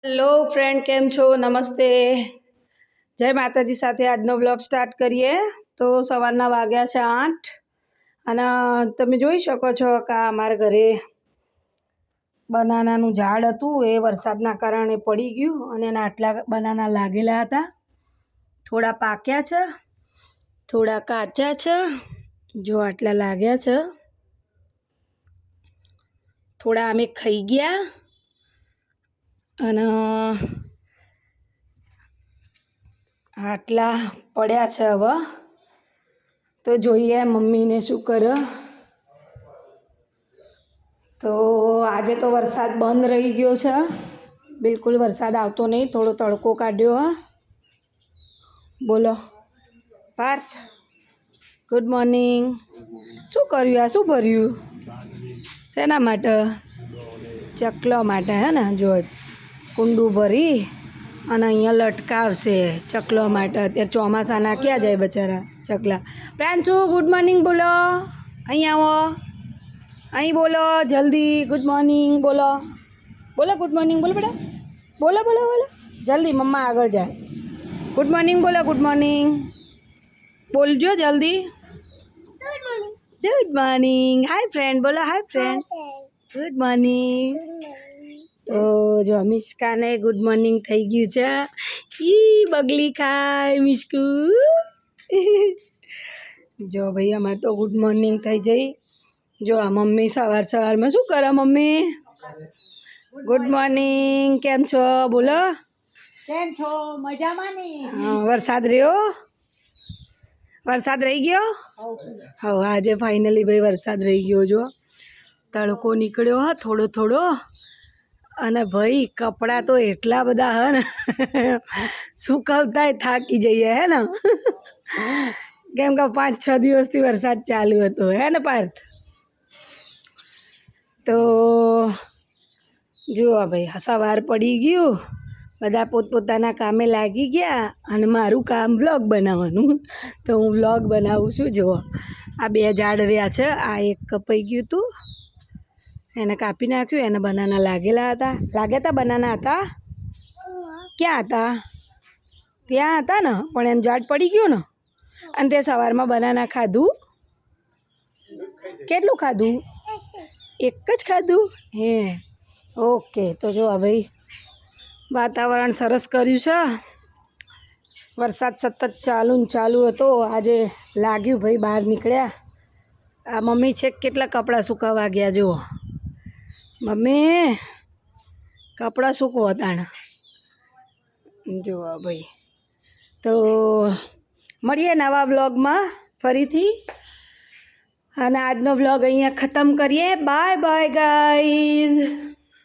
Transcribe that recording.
Hello friend, કેમ છો? નમસ્તે, જય માતાજી. સાથે આજનો વ્લોગ સ્ટાર્ટ કરીએ. તો સવારના વાગ્યા છે 8 અને તમે જોઈ શકો છો કે અમારા ઘરે બનાનાનું ઝાડ હતું, એ વરસાદના કારણે પડી ગયું અને એના આટલા બનાના લાગેલા હતા. થોડા પાક્યા છે, થોડા કાચા છે. જો આટલા લાગ્યા છે. થોડા અમે ખાઈ ગયા અને આટલા પડ્યા છે. હવે તો જોઈએ મમ્મીને શું કરે. તો આજે તો વરસાદ બંધ રહી ગયો છે, બિલકુલ વરસાદ આવતો નહીં. થોડો તડકો કાઢ્યો. બોલો પાર્થ, ગુડ મોર્નિંગ. શું કર્યું? આ શું ભર્યું? શેના માટે? ચકલા માટે, હે ને? જો કુંડું ભરી અને અહીંયા લટકાવશે ચકલા માટે. અત્યારે ચોમાસાના ક્યાં જાય બચારા ચકલા. પ્રાંશુ, ગુડ મોર્નિંગ બોલો. અહીં આવો, અહીં બોલો જલ્દી. ગુડ મોર્નિંગ બોલો. બોલો ગુડ મોર્નિંગ બોલો બેટા. બોલો બોલો બોલો જલ્દી, મમ્મા આગળ જાય. ગુડ મોર્નિંગ બોલો. ગુડ મોર્નિંગ બોલજો જલ્દી. Good morning. હાય ફ્રેન્ડ બોલો. Hi friend, good morning. તો જો મિશ્કાને ગુડ મોર્નિંગ થઈ ગયું છે. ઈ બગલી ખાય મિશ્કુ. જો ભાઈ અમારે તો ગુડ મોર્નિંગ થઈ જઈ. જો આ મમ્મી સવારમાં શું કરે? Mummy good morning. કેમ છો? બોલો. કેમ છો? મજામાં ને? હા, વરસાદ રહ્યો? વરસાદ રહી ગયો? હવે આજે ફાઇનલી ભાઈ વરસાદ રહી ગયો. જો તડકો નીકળ્યો હા થોડો થોડો. અને ભાઈ કપડાં તો એટલા બધા હે ને સુકવતાય થાકી જઈએ, હે ને? કેમ કે 5-6 દિવસથી વરસાદ ચાલુ હતો, હે ને પાર્થ? તો જુઓ ભાઈ, સવાર પડી ગયું, બધા પોતપોતાના કામે લાગી ગયા અને મારું કામ વ્લોગ બનાવવાનું. તો હું વ્લોગ બનાવું છું. જુઓ આ 2 ઝાડ રહ્યા છે. આ એક કપાઈ ગયું હતું, એને કાપી નાખ્યું. એને બનાના લાગ્યા હતા. બનાના હતા? ક્યાં હતા? ત્યાં હતા ને, પણ એનું ઝાડ પડી ગયું ને. અને તે સવારમાં બનાના ખાધું. કેટલું ખાધું? એક જ ખાધું? હે, ઓકે. તો જો ભાઈ વાતાવરણ સરસ કર્યું છે. વરસાદ સતત ચાલુ હતો. આજે લાગ્યું ભાઈ, બહાર નીકળ્યા. આ મમ્મી છે કેટલા કપડાં સુકાવા ગયા. જુઓ મમ્મી, કપડાં સૂકવો તાણ. જુઓ ભાઈ, તો મળીએ નવા બ્લોગમાં ફરીથી. અને આજનો બ્લોગ અહીંયા ખતમ કરીએ. Bye bye guys.